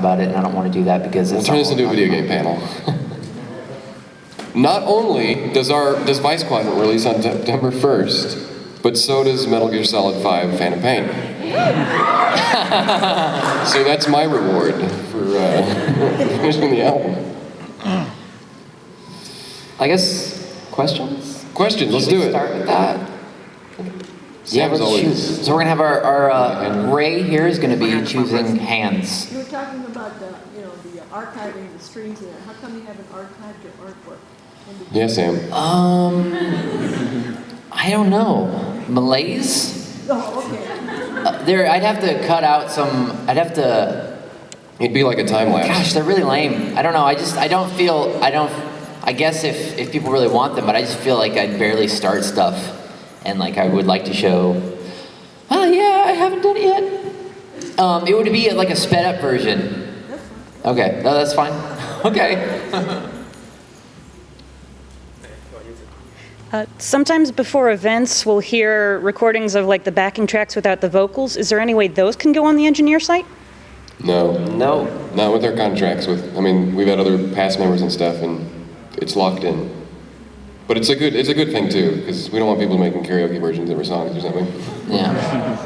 about it, and I don't want to do that because We'll turn this into a video game panel. Not only does Vice Quadrant release on September 1st, but so does Metal Gear Solid 5 Phantom Pain. So that's my reward for finishing the album. I guess questions? Questions, let's do it. Start with that. Sam's always... So we're gonna have our Ray here is gonna be choosing hands. You were talking about the archiving the strings in it. How come you haven't archived your artwork? Yeah, Sam. I don't know. Malaise? Oh, okay. I'd have to cut out some. It'd be like a time lapse. Gosh, they're really lame. I don't know. I guess if people really want them, but I just feel like I'd barely start stuff. And like I would like to show, yeah, I haven't done it yet. It would be like a sped up version. Okay, no, that's fine. Okay. Sometimes before events, we'll hear recordings of like the backing tracks without the vocals. Is there any way those can go on the engineer site? No. No. Not with our contracts. We've had other past members and stuff, and it's locked in. But it's a good thing too, because we don't want people making karaoke versions of our songs or something. Yeah.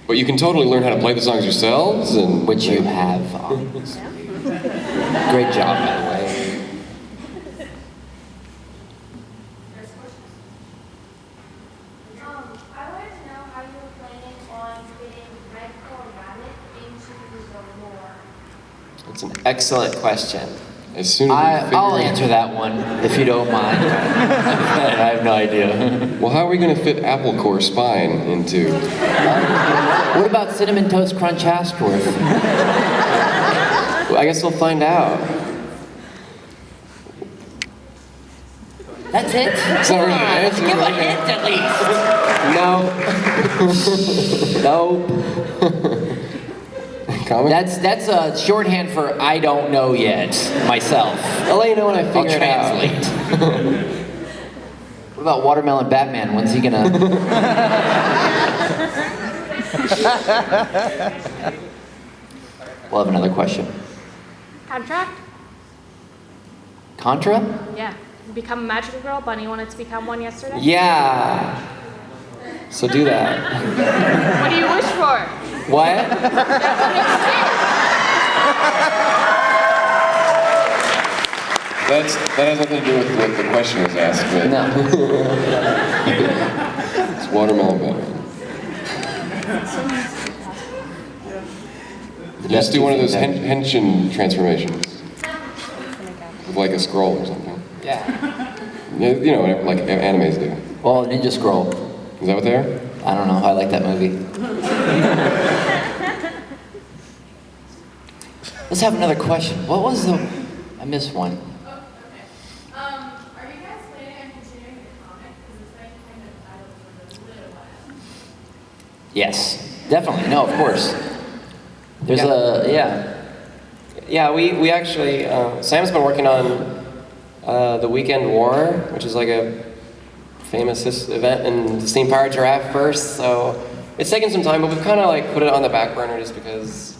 But you can totally learn how to play the songs yourselves, and which you have. Great job, by the way. I wanted to know how you were planning on fitting Red Core Rabbit into the lore. That's an excellent question. As soon as I'll answer that one, if you don't mind. I have no idea. Well, how are we going to fit Apple Core Spine into... What about Cinnamon Toast Crunch Ashworth? Well, I guess we'll find out. That's it? Sorry, Give a hint at least. No. That's a shorthand for I don't know yet, myself. I'll let you know when I figure it out. Translate. What about Watermelon Batman? When's he gonna... We'll have another question. Contract? Contra? Yeah. You become a magical girl. Bunny wanted to become one yesterday. Yeah. So do that. What do you wish for? What? That has nothing to do with what the question was asked, but... No. It's Watermelon Batman. Just do one of those henshin transformations. With like a scroll or something. Yeah. Yeah, you know, like animes do. Well, Ninja Scroll. Is that what they are? I don't know. I like that movie. Let's have another question. What was the... I missed one. Oh, okay. Are you guys planning on continuing the comic? Because it's like kind of out for a little while. Yes. Definitely. No, of course. There's Yeah, we actually, Sam's been working on The Weekend War, which is like a famous event in the Steam Powered Giraffe verse, so it's taken some time, but we've kind of like put it on the back burner just because,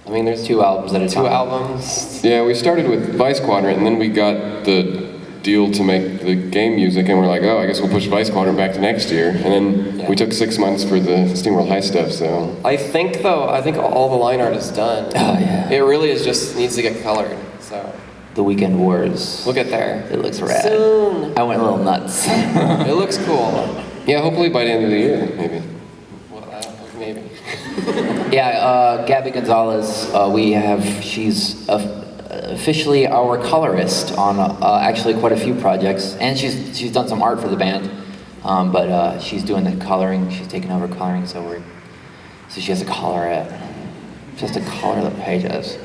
I mean, there's two albums at a time. Two albums. Yeah, we started with Vice Quadrant, and then we got the deal to make the game music, and we're like, oh, I guess we'll push Vice Quadrant back to next year. And then we took 6 months for the SteamWorld High stuff, so... I think all the line art is done. Oh, yeah. It really is just needs to get colored, so... The Weekend Wars. We'll get there. It looks rad. Soon. I went a little nuts. It looks cool. Yeah, hopefully by the end of the year, maybe. Well, maybe. Yeah, Gabby Gonzalez, she's officially our colorist on actually quite a few projects, and she's done some art for the band, but she's doing the coloring. She's taking over coloring, so she has to color it. She has to color the pages.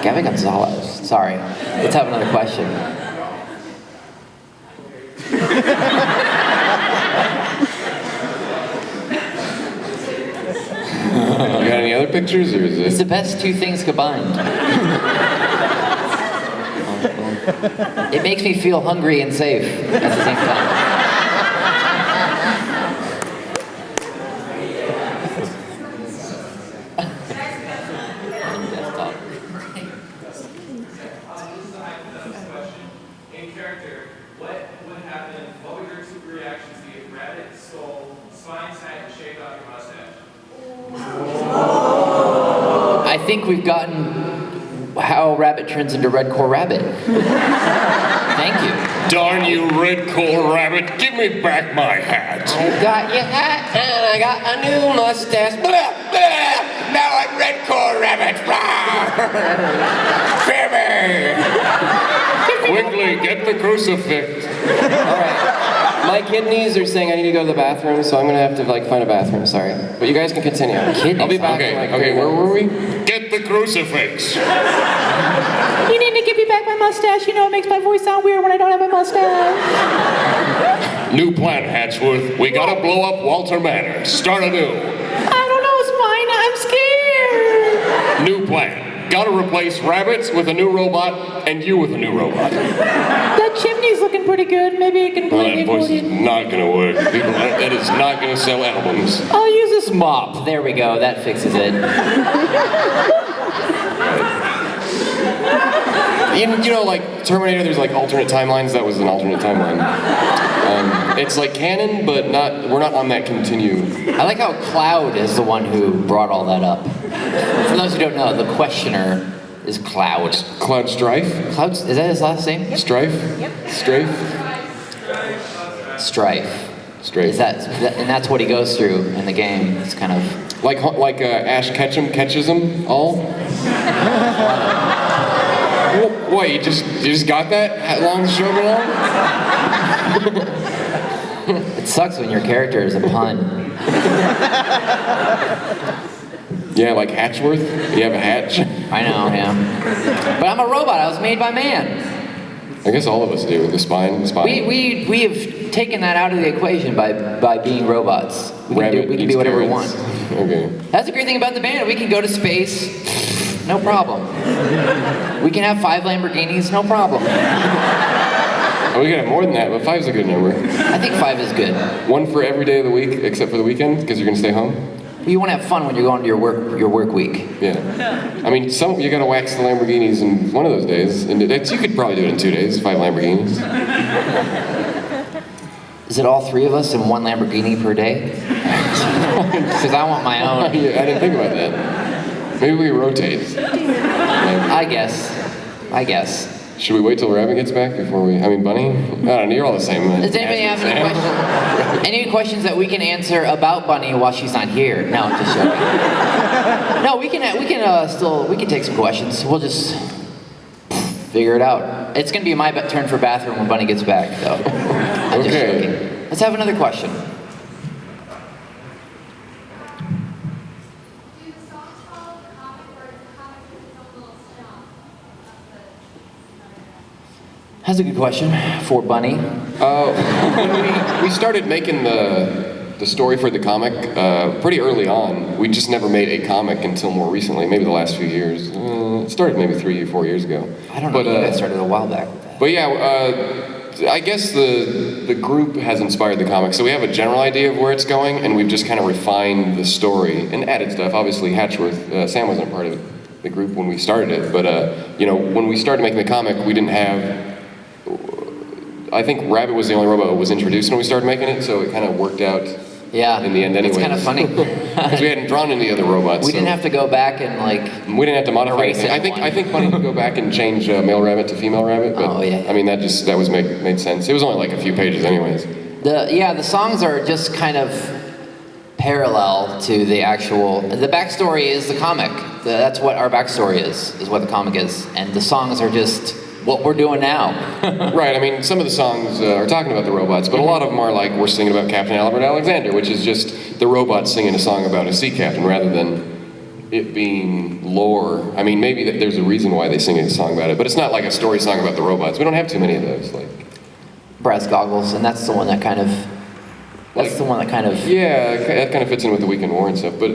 Gabby Gonzalez. Sorry. Let's have another question. You got any other pictures, or is it? It's the best two things combined. It makes me feel hungry and safe at the same time. character, what would happen, what would your reactions be if Rabbit stole Spine's hat and shaved off your mustache? I think we've gotten how Rabbit turns into Red Core Rabbit. Thank you. Darn you, Red Core Rabbit, give me back my hat. I got your hat and I got a new mustache. Blah, blah. Now I'm Red Core Rabbit. Fear me. Quickly, get the crucifix. All right. My kidneys are saying I need to go to the bathroom, so I'm gonna have to like find a bathroom. Sorry, but you guys can continue. I'll be back. in, like, Okay, 30 where minutes. were we? Get the crucifix. You need to give me back my mustache. You know it makes my voice sound weird when I don't have my mustache. New plan, Hatchworth. We gotta blow up Walter Manor. Start anew. I don't know, Spine. I'm scared. New plan. Gotta replace rabbits with a new robot and you with a new robot. That chimney's looking pretty good. Maybe it can Well, play that me voice for is you. not gonna work. People, that is not gonna sell albums. I'll use this mop. There we go. That fixes it. You know, like Terminator, there's like alternate timelines. That was an alternate timeline. It's like canon, but not. We're not on that continue. I like how Cloud is the one who brought all that up. For those who don't know, the questioner is Cloud. Cloud Strife? Cloud, is that his last name? Strife? Strafe? Strife. Strafe. Is that, and that's what he goes through in the game. It's kind of Like Ash Ketchum catches them all? What, you just got that? How long is the show been on? it sucks when your character is a pun. Yeah, like Hatchworth? You have a hatch? I know, yeah. But I'm a robot. I was made by man. I guess all of us do. The spine. We have taken that out of the equation by being robots. We can Rabbit do eats whatever we carrots. want. Okay. That's the great thing about the band. We can go to space, no problem. We can have 5 Lamborghinis, no problem. Oh, we can have more than that, but 5's a good number. I think 5 is good. One for every day of the week, except for the weekend, because you're gonna stay home. You want to have fun when you're going to your work week. Yeah. I mean, you gotta wax the Lamborghinis in one of those days, and you could probably do it in 2 days. 5 Lamborghinis. Is it all 3 of us in 1 Lamborghini per day? Because I want my own. Yeah, I didn't think about that. Maybe we rotate. I guess. Should we wait till Rabbit gets back before we? I mean, Bunny. I don't know. You're all the same. Does anybody have any questions? Any questions that we can answer about Bunny while she's not here? No, I'm just joking. No, we can take some questions. We'll just figure it out. It's gonna be my turn for bathroom when Bunny gets back, though. I'm just Okay. joking. Let's have another question. Do the songs follow the comic, or is the comic its own little spin-off of That's a good question for Bunny. When we started making the story for the comic pretty early on. We just never made a comic until more recently, maybe the last few years. It started maybe 3 or 4 years ago. I don't know. But, You guys started a while back with that. But yeah, I guess the group has inspired the comic. So we have a general idea of where it's going, and we've just kind of refined the story and added stuff. Obviously, Hatchworth, Sam wasn't part of the group when we started it, but when we started making the comic, we didn't have. I think Rabbit was the only robot that was introduced when we started making it, so it kind of worked out. Yeah. In the end, anyway. It's kind of funny. Because we hadn't drawn any other robots. We didn't have to go back and We didn't have to modify erase anything. it I think Bunny could go back and change male rabbit to female rabbit, but Oh, yeah. I mean that was made sense. It was only like a few pages, anyways. the songs are just kind of parallel to the actual. The backstory is the comic. That's what our backstory is what the comic is, and the songs are just what we're doing now. Right. I mean, some of the songs are talking about the robots, but a lot of them are like we're singing about Captain Albert Alexander, which is just the robots singing a song about a sea captain rather than it being lore. I mean, maybe there's a reason why they sing a song about it, but it's not like a story song about the robots. We don't have too many of those. Brass Goggles, and that's the one that kind of. Yeah, that kind of fits in with the Weekend War and stuff. But